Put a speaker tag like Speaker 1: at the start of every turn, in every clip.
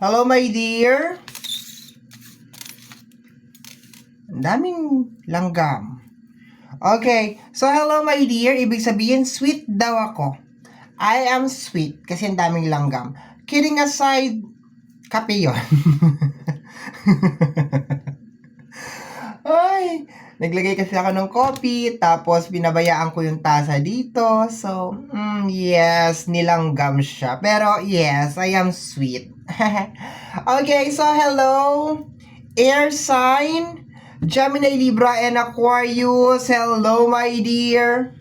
Speaker 1: Hello, my dear. Ang daming langgam. Okay, so hello, my dear. Ibig sabihin, sweet daw ako. I am sweet kasi ang daming langgam. Kidding aside, kape yun. Ay, naglagay kasi ako ng coffee, tapos binabayaan ko yung tasa dito. So, yes, nilanggam siya. Pero, yes, I am sweet. Okay, so hello, air sign, Gemini, Libra, and Aquarius. Hello, my dear.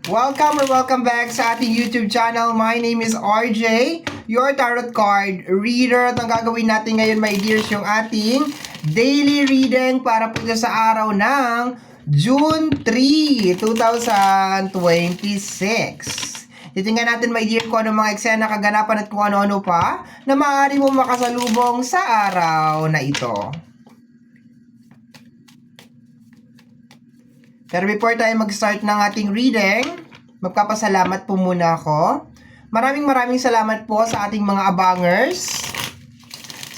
Speaker 1: Welcome back sa ating YouTube channel. My name is RJ, your tarot card reader. At ang gagawin natin ngayon, my dears, yung ating daily reading para po sa araw ng June 3, 2026. Titingnan natin, my dear, kung ano mga eksena, kaganapan at kung ano-ano pa na maaari mo makasalubong sa araw na ito. Pero before tayo mag-start ng ating reading, magpapasalamat po muna ako. Maraming salamat po sa ating mga abangers.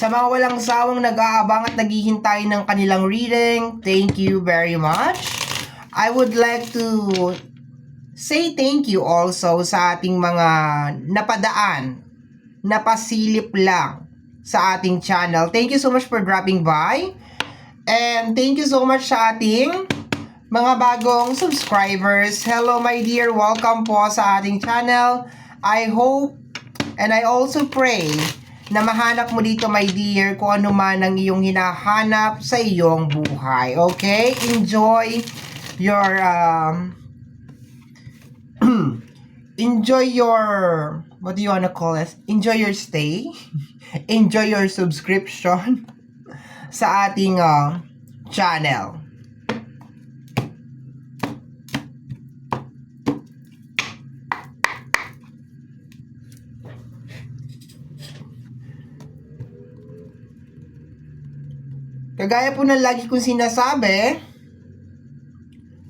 Speaker 1: Sa mga walang sawang nag-aabang at naghihintay ng kanilang reading, thank you very much. I would like to say thank you also sa ating mga napadaan, napasilip lang sa ating channel. Thank you so much for dropping by. And thank you so much sa ating mga bagong subscribers. Hello, my dear. Welcome po sa ating channel. I hope and I also pray na mahanap mo dito, my dear, kung ano man ang iyong hinahanap sa iyong buhay. Okay? Enjoy your enjoy your, what do you wanna call it? Enjoy your stay. Enjoy your subscription sa ating channel. Kagaya po ng lagi kong sinasabi,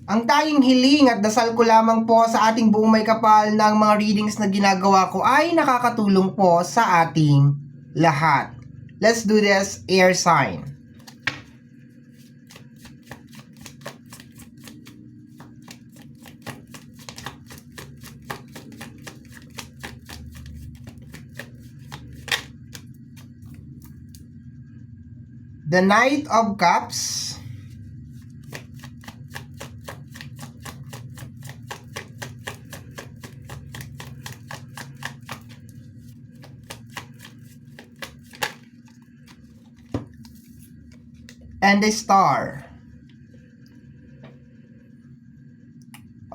Speaker 1: ang tayong hiling at dasal ko lamang po sa ating buong may kapal ng mga readings na ginagawa ko ay nakakatulong po sa ating lahat. Let's do this, air sign. The Knight of Cups, and the Star.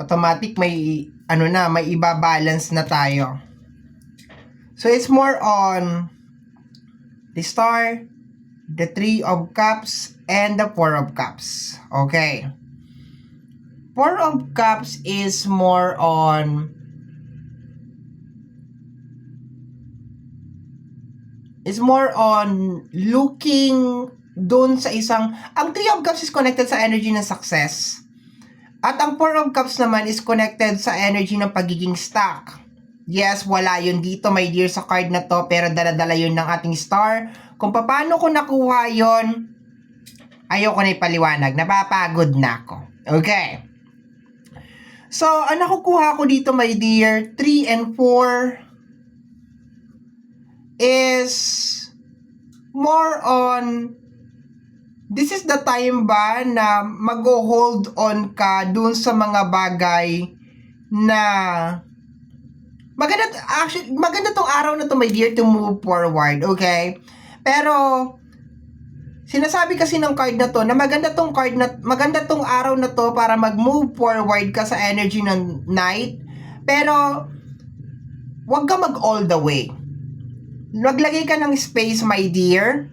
Speaker 1: Automatic may may iba-balance na tayo. So it's more on the Star, the Three of Cups, and the Four of Cups. Okay. Four of Cups is more on looking doon sa isang, ang Three of Cups is connected sa energy ng success. At ang Four of Cups naman is connected sa energy ng pagiging stuck. Yes, wala yun dito, my dear, sa card na to, pero dala-dala yun ng ating Star. Kung paano ko nakuha yon, ayoko na ipaliwanag. Napapagod na ako. Okay. So, ang nakukuha ko dito, my dear, 3 and 4 is more on, this is the time ba na mag-hold on ka dun sa mga bagay na maganda tong araw na to, my dear, to move forward, okay? Pero sinasabi kasi ng card na to na maganda tong araw na to para mag-move forward ka sa energy ng Knight. Pero wag ka mag all the way. Maglagay ka ng space, my dear,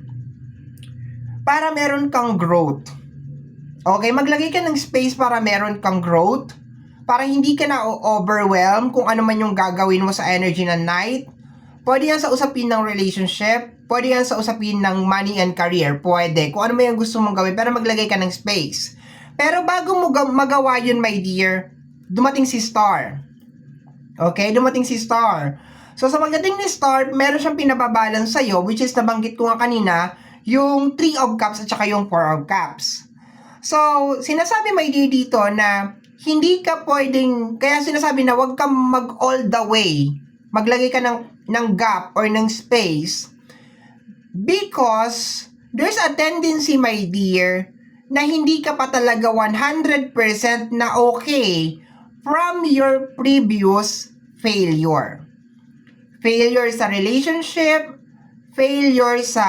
Speaker 1: para meron kang growth. Okay, maglagay ka ng space para meron kang growth. Para hindi ka na overwhelm kung ano man yung gagawin mo sa energy ng Knight. Pwede yan sa usapin ng relationship. Pwede yan sa usapin ng money and career. Pwede. Kung ano man yung gusto mong gawin. Pero maglagay ka ng space. Pero bago mo magawa yun, my dear, dumating si Star. Okay? Dumating si Star. So sa pagdating ni Star, meron siyang pinababalance sa'yo, which is nabanggit ko nga kanina, yung 3 of Cups at saka yung 4 of Cups. So, sinasabi my dear dito na hindi ka pwedeng, kaya sinasabi na huwag kang mag all the way, maglagay ka ng gap or ng space, because there's a tendency my dear, na hindi ka pa talaga 100% na okay from your previous failure. Failure sa relationship, failure sa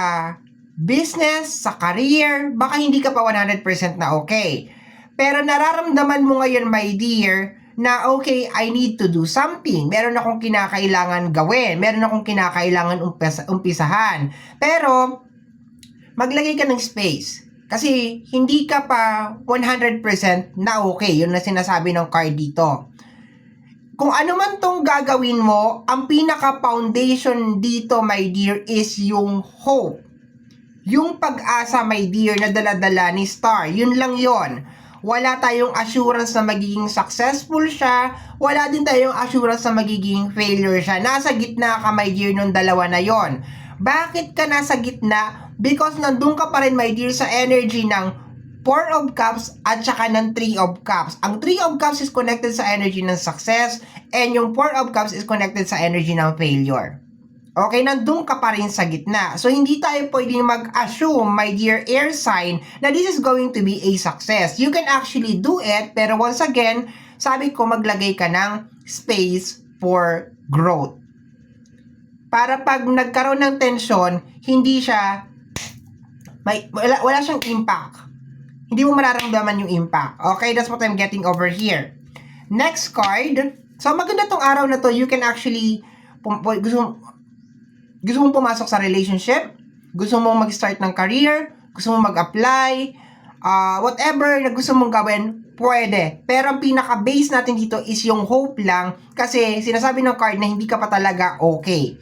Speaker 1: business, sa career, baka hindi ka pa 100% na okay. Pero nararamdaman mo ngayon, my dear, na okay, I need to do something. Meron akong kinakailangan gawin. Meron akong kinakailangan umpisahan. Pero, maglagay ka ng space. Kasi, hindi ka pa 100% na okay. Yun na sinasabi ng card dito. Kung ano man tong gagawin mo, ang pinaka-foundation dito, my dear, is yung hope. Yung pag-asa, my dear, na dala-dala ni Star. Yun lang yon. Wala tayong assurance na magiging successful siya. Wala din tayong assurance na magiging failure siya. Nasa gitna ka, my dear, nung dalawa na yon. Bakit ka nasa gitna? Because nandun ka pa rin, my dear, sa energy ng 4 of Cups at saka ng 3 of Cups. Ang 3 of Cups is connected sa energy ng success and yung 4 of Cups is connected sa energy ng failure. Okay, nandun ka pa rin sa gitna. So, hindi tayo pwedeng mag-assume, my dear air sign, na this is going to be a success. You can actually do it, pero once again, sabi ko, maglagay ka ng space for growth. Para pag nagkaroon ng tension, hindi siya, wala siyang impact. Hindi mo mararamdaman yung impact. Okay, that's what I'm getting over here. Next card. So, maganda tong araw na to. You can actually, gusto mong pumasok sa relationship, gusto mong mag-start ng career, gusto mong mag-apply, whatever na gusto mong gawin, pwede. Pero ang pinaka-base natin dito is yung hope lang kasi sinasabi ng card na hindi ka pa talaga okay.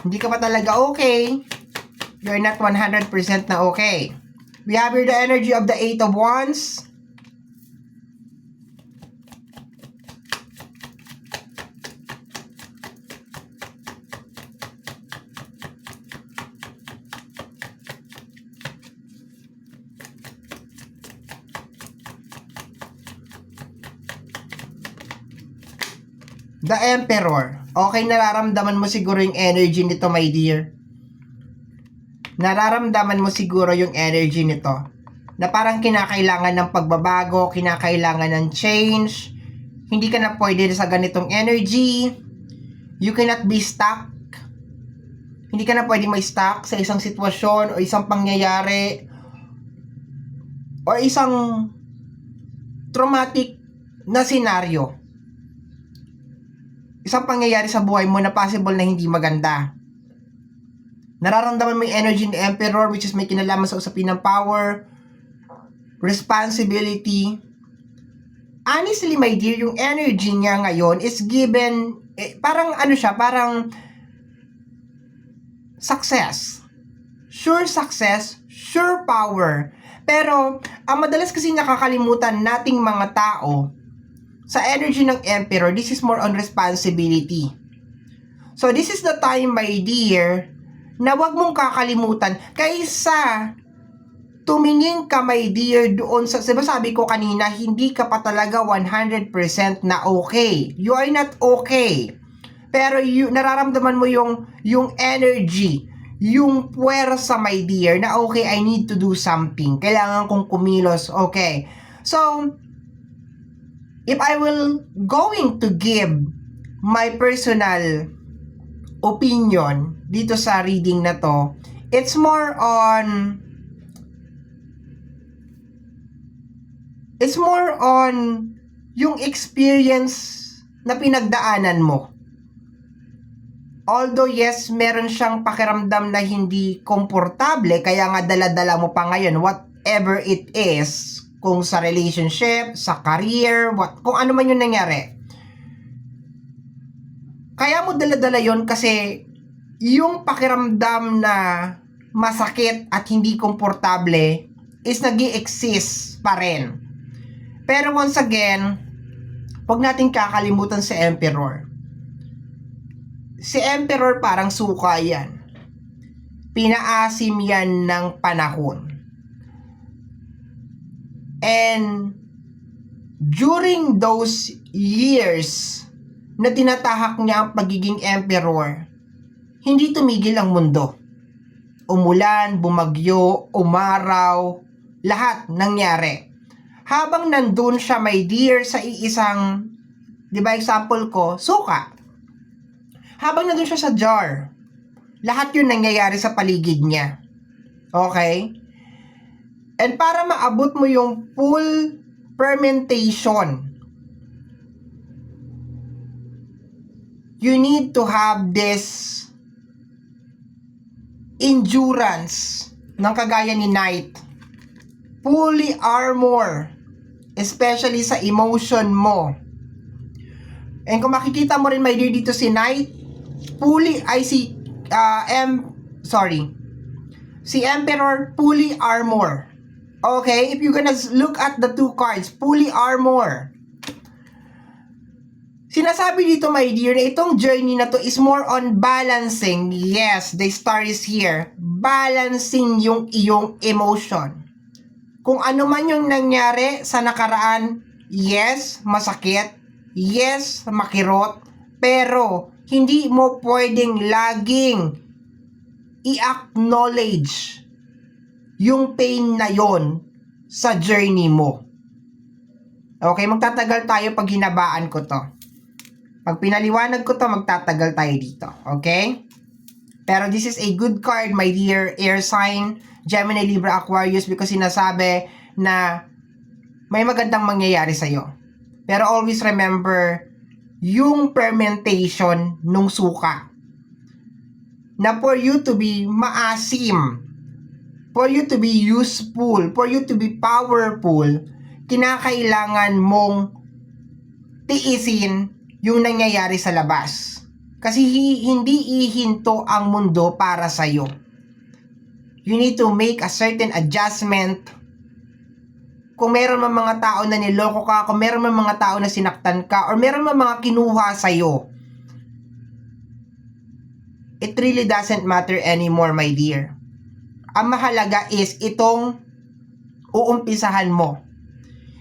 Speaker 1: Hindi ka pa talaga okay. You're not 100% na okay. We have here the energy of the 8 of Wands. The Emperor. Okay, nararamdaman mo siguro yung energy nito, my dear. Nararamdaman mo siguro yung energy nito. Na parang kinakailangan ng pagbabago, kinakailangan ng change. Hindi ka na pwede sa ganitong energy. You cannot be stuck. Hindi ka na pwede may stuck sa isang sitwasyon o isang pangyayari o isang traumatic na senaryo. Isang pangyayari sa buhay mo na possible na hindi maganda. Nararamdaman mo yung energy ng Emperor, which is may kinalaman sa usapin ng power, responsibility. Honestly, my dear, yung energy niya ngayon is given, parang ano siya, parang success. Sure success, sure power. Pero, ang madalas kasi nakakalimutan nating mga tao, sa energy ng Emperor, this is more on responsibility. So, this is the time, my dear, na wag mong kakalimutan kaysa tumingin ka, my dear, doon sa, diba sabi ko kanina, hindi ka pa talaga 100% na okay. You are not okay. Pero nararamdaman mo yung energy, yung puwersa, my dear, na okay, I need to do something. Kailangan kong kumilos, okay. So, if I will going to give my personal opinion dito sa reading na to, it's more on yung experience na pinagdaanan mo. Although yes, meron siyang pakiramdam na hindi komportable, kaya nga dala-dala mo pa ngayon, whatever it is, kung sa relationship, sa career, kung ano man yung nangyari. Kaya mo dala-dala yon kasi yung pakiramdam na masakit at hindi komportable is nag-i-exist pa rin. Pero once again, Huwag natin kakalimutan si Emperor. Si Emperor parang suka yan. Pinaasim yan ng panahon. And during those years na tinatahak niya ang pagiging emperor, hindi tumigil ang mundo. Umulan, bumagyo, umaraw, lahat nangyari. Habang nandun siya, my dear, sa iisang, di ba example ko, suka. Habang nandun siya sa jar, lahat yun nangyayari sa paligid niya. Okay? And para maabot mo yung full fermentation, you need to have this endurance ng kagaya ni Knight. Fully armor, especially sa emotion mo. And kung makikita mo rin, my dear, dito si Knight, si Emperor, fully armor. Okay, if you're gonna look at the two cards, fully armor. Sinasabi dito, my dear, na itong journey na to is more on balancing. Yes, the star is here. Balancing yung iyong emotion. Kung ano man yung nangyari sa nakaraan, yes, masakit. Yes, makirot. Pero, hindi mo pwedeng laging i-acknowledge yung pain na yon sa journey mo. Okay, magtatagal tayo pag hinabaan ko to. Pag pinaliwanag ko to, magtatagal tayo dito. Okay? Pero this is a good card, my dear air sign, Gemini, Libra, Aquarius, because sinasabi na may magandang mangyayari sa'yo. Pero always remember yung fermentation nung suka. Na for you to be maasim, for you to be useful, for you to be powerful, kinakailangan mong tiisin yung nangyayari sa labas. Kasi hindi ihinto ang mundo para sa'yo. You need to make a certain adjustment. Kung meron man mga tao na niloko ka, kung meron man mga tao na sinaktan ka, or meron man mga kinuha sa'yo, it really doesn't matter anymore, my dear. Ang mahalaga is itong uumpisahan mo.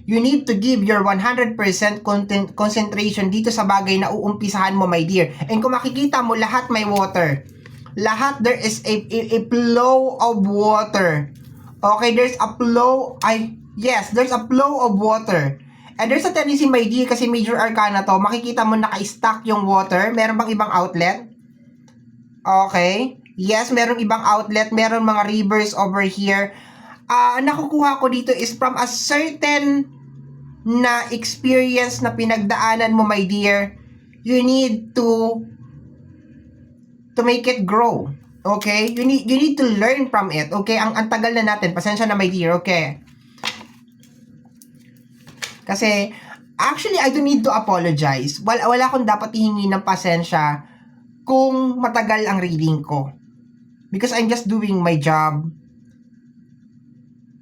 Speaker 1: You need to give your 100% concentration dito sa bagay na uumpisahan mo, my dear. And kung makikita mo, lahat may water. Lahat, there is a flow of water. Okay, there's a flow, there's a flow of water. And there's a tendency, my dear, kasi major arcana to, makikita mo naka-stack yung water. Meron bang ibang outlet? Okay. Yes, meron ibang outlet. Meron mga rivers over here. Nakukuha ko dito is from a certain na experience na pinagdaanan mo, my dear. You need to make it grow. Okay? You need to learn from it. Okay? Ang tagal na natin. Pasensya na, my dear. Okay? Kasi, actually, I don't need to apologize. Wala akong dapat ihingi ng pasensya kung matagal ang reading ko. Because I'm just doing my job.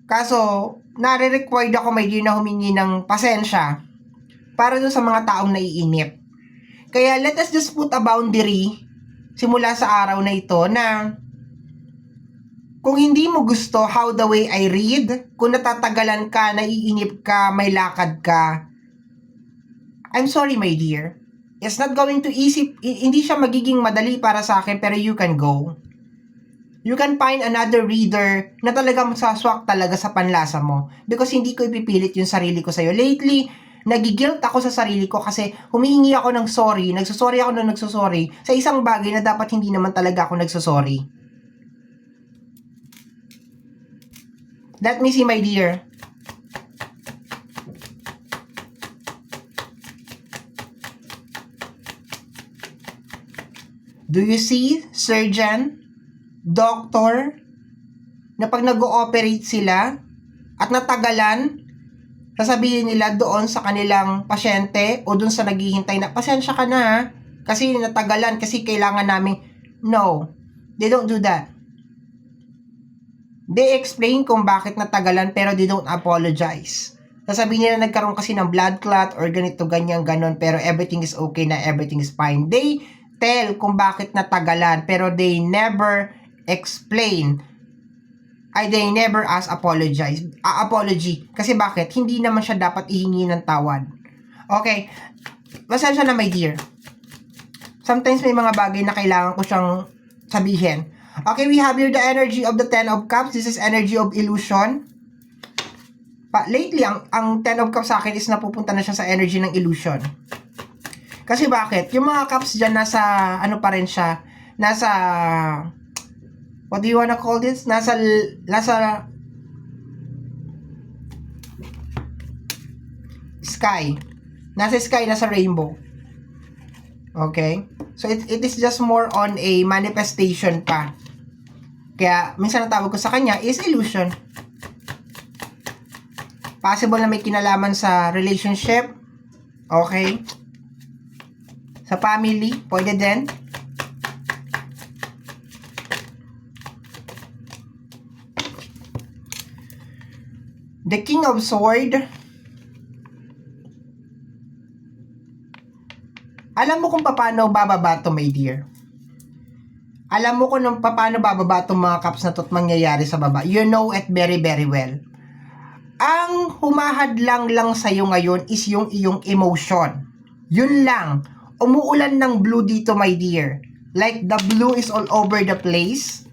Speaker 1: Kaso, nare-required ako, my dear, na humingi ng pasensya para dun sa mga taong naiinip. Kaya let us just put a boundary simula sa araw na ito na kung hindi mo gusto how the way I read, kung natatagalan ka, naiinip ka, may lakad ka, I'm sorry, my dear. It's not going to easy, hindi siya magiging madali para sa akin, pero you can go. You can find another reader na talagang saswak talaga sa panlasa mo. Because hindi ko ipipilit yung sarili ko sa'yo. Lately, nagigilt ako sa sarili ko kasi humihingi ako ng sorry, nagsusorry ako ng nagsusorry sa isang bagay na dapat hindi naman talaga ako nagsusorry. Let me see, my dear. Do you see, surgeon? Doctor, na pag nag-ooperate sila at natagalan, sasabihin nila doon sa kanilang pasyente o doon sa naghihintay na, pasensya ka na ha, kasi natagalan, kasi kailangan namin. No, they don't do that. They explain kung bakit natagalan pero they don't apologize. Sasabihin nila nagkaroon kasi ng blood clot or ganito, ganyan, ganon, pero everything is okay na, everything is fine. They tell kung bakit natagalan, pero they never explain. They never ask apology. Kasi bakit? Hindi naman siya dapat ihingi ng tawad. Okay, pasensya na my dear. Sometimes may mga bagay na kailangan ko siyang sabihin. Okay, we have here the energy of the Ten of Cups. This is energy of illusion. Lately, ang Ten of Cups sa akin is napupunta na siya sa energy ng illusion. Kasi bakit? Yung mga cups dyan nasa, ano pa rin siya, nasa, what do you wanna call this? Nasa sky. Nasa sky, nasa rainbow. Okay? So, it is just more on a manifestation pa. Kaya, minsan ang tawag ko sa kanya is illusion. Possible na may kinalaman sa relationship. Okay? Sa family, pwede din. The King of Swords. Alam mo kung paano bababa to, my dear. Alam mo kung paano bababa itong mga cups na to at mangyayari sa baba. You know it very, very well. Ang humahadlang lang sa'yo ngayon is yung iyong emotion. Yun lang. Umuulan ng blue dito, my dear. Like the blue is all over the place.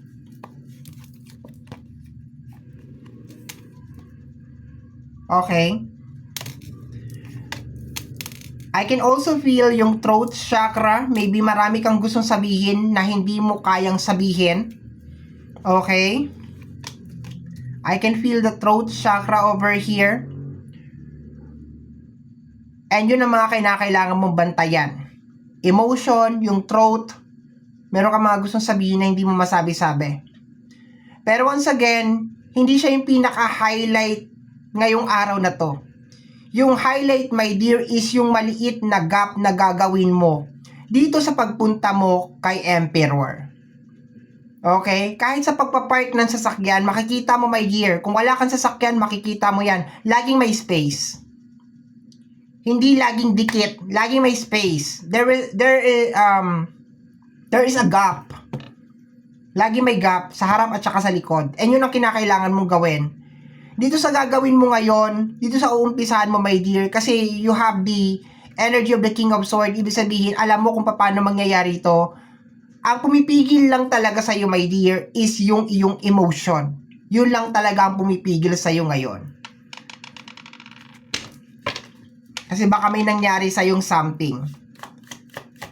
Speaker 1: Okay. I can also feel yung throat chakra. Maybe marami kang gustong sabihin na hindi mo kayang sabihin. Okay. I can feel the throat chakra over here. And yun ang mga kinakailangan mong bantayan. Emotion, yung throat. Meron ka mga gustong sabihin na hindi mo masabi-sabi. Pero once again, hindi siya yung pinaka-highlight ngayong araw na to. Yung highlight, my dear, is yung maliit na gap na gagawin mo dito sa pagpunta mo kay Emperor. Okay? Kahit sa pagpapark ng sasakyan, makikita mo, my dear. Kung wala kang sasakyan, makikita mo yan. Laging may space. Hindi laging dikit. Laging may space. There is a gap. Laging may gap sa harap at saka sa likod. And yun ang kinakailangan mong gawin. Dito sa gagawin mo ngayon, dito sa uumpisahan mo, my dear, kasi you have the energy of the King of Swords. Ibig sabihin, alam mo kung paano mangyayari ito. Ang pumipigil lang talaga sa iyo, my dear, is yung iyong emotion. Yun lang talaga ang pumipigil sa iyo ngayon. Kasi baka may nangyari sa yung something.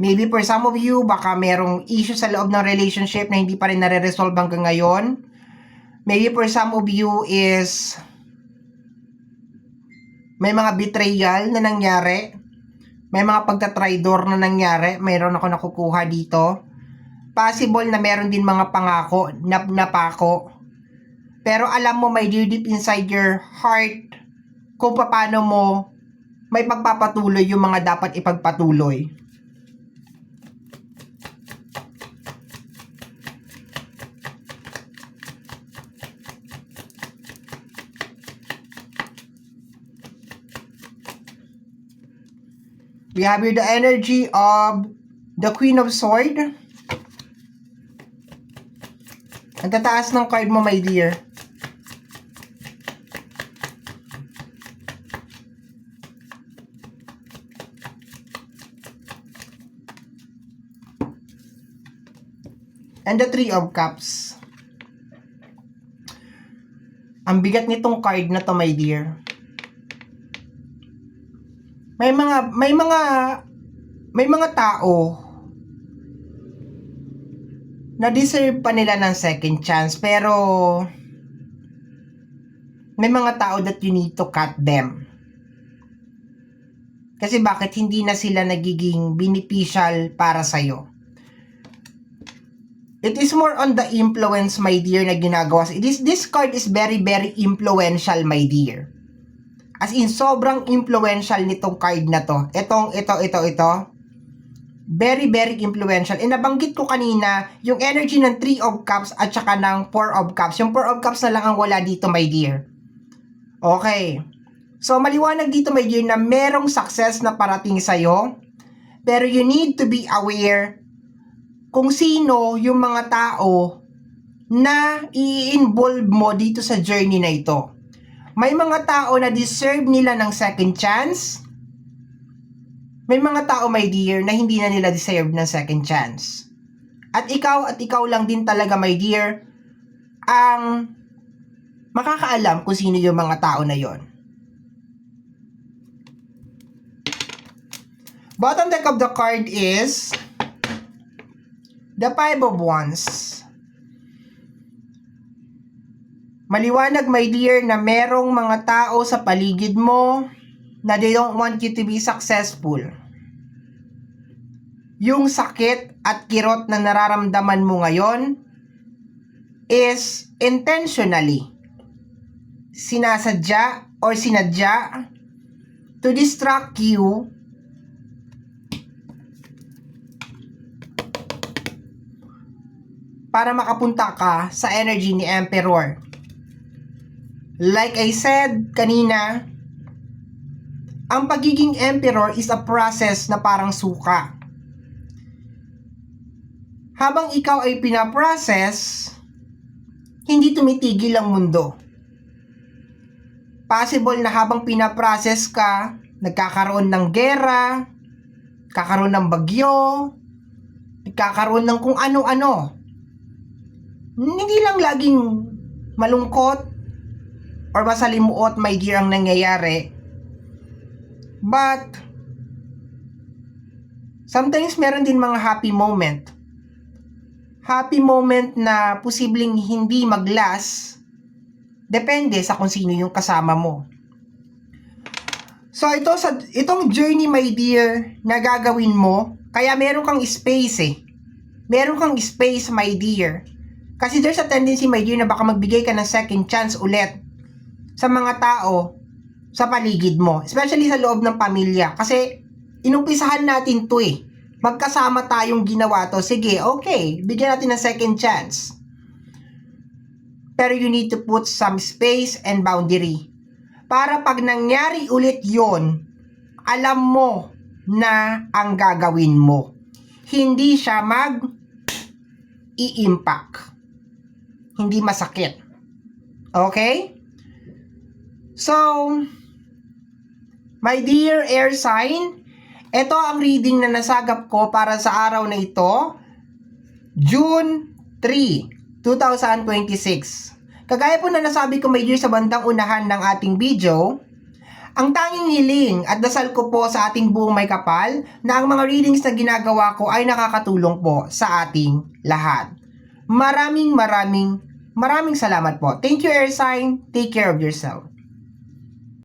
Speaker 1: Maybe for some of you, baka merong issue sa loob ng relationship na hindi pa rin nare-resolve hanggang ngayon. Maybe for some of you is may mga betrayal na nangyari. May mga pagtatraidor na nangyari. Mayroon ako nakukuha dito. Possible na meron din mga pangako, napako. Pero alam mo, my dear, deep inside your heart, kung paano mo may pagpapatuloy yung mga dapat ipagpatuloy. We have here the energy of the Queen of Swords. Ang tataas ng card mo, my dear. And the Three of Cups. Ang bigat nitong card na to, my dear. May mga tao na deserve pa nila ng second chance, pero may mga tao that you need to cut them. Kasi bakit hindi na sila nagiging beneficial para sa'yo? It is more on the influence, my dear, na ginagawa. This card is very, very influential, my dear. As in, sobrang influential nitong card na to. Ito. Very, very influential. E nabanggit ko kanina, yung energy ng Three of Cups at saka ng Four of Cups. Yung Four of Cups na lang ang wala dito, my dear. Okay. So, maliwanag dito, my dear, na merong success na parating sa'yo. Pero you need to be aware kung sino yung mga tao na i-involve mo dito sa journey na ito. May mga tao na deserve nila ng second chance. May mga tao, my dear, na hindi na nila deserve ng second chance. At ikaw lang din talaga, my dear, ang makakaalam kung sino yung mga tao na yon. Bottom deck of the card is the Five of Wands. Maliwanag, my dear, na merong mga tao sa paligid mo na they don't want you to be successful. Yung sakit at kirot na nararamdaman mo ngayon is intentionally sinasadya or sinadya to distract you para makapunta ka sa energy ni Emperor. Like I said kanina, ang pagiging Emperor is a process na parang suka. Habang ikaw ay pinaprocess, hindi tumitigil ang mundo. Possible na habang pinaprocess ka, nagkakaroon ng gera, nagkakaroon ng bagyo, nagkakaroon ng kung ano-ano. Hindi lang laging malungkot or masalimuot, my dear, ang nangyayari. But sometimes meron din mga happy moment. Happy moment na posibleng hindi mag-last. Depende sa kung sino yung kasama mo. So itong journey, my dear, na gagawin mo, kaya meron kang space Meron kang space, my dear. Kasi there's a tendency, my dear, na baka magbigay ka ng second chance ulit sa mga tao sa paligid mo. Especially sa loob ng pamilya. Kasi inumpisahan natin to Magkasama tayong ginawa to. Sige, okay, bigyan natin ng second chance. Pero you need to put some space and boundary. Para pag nangyari ulit yon, alam mo na ang gagawin mo. Hindi siya mag-i-impact. Hindi masakit. Okay? So, my dear air sign, ito ang reading na nasagap ko para sa araw na ito, June 3, 2026. Kagaya po na nasabi ko, my dear, sa bandang unahan ng ating video, ang tanging hiling at dasal ko po sa ating buong may kapal na ang mga readings na ginagawa ko ay nakakatulong po sa ating lahat. Maraming salamat po. Thank you, air sign. Take care of yourself.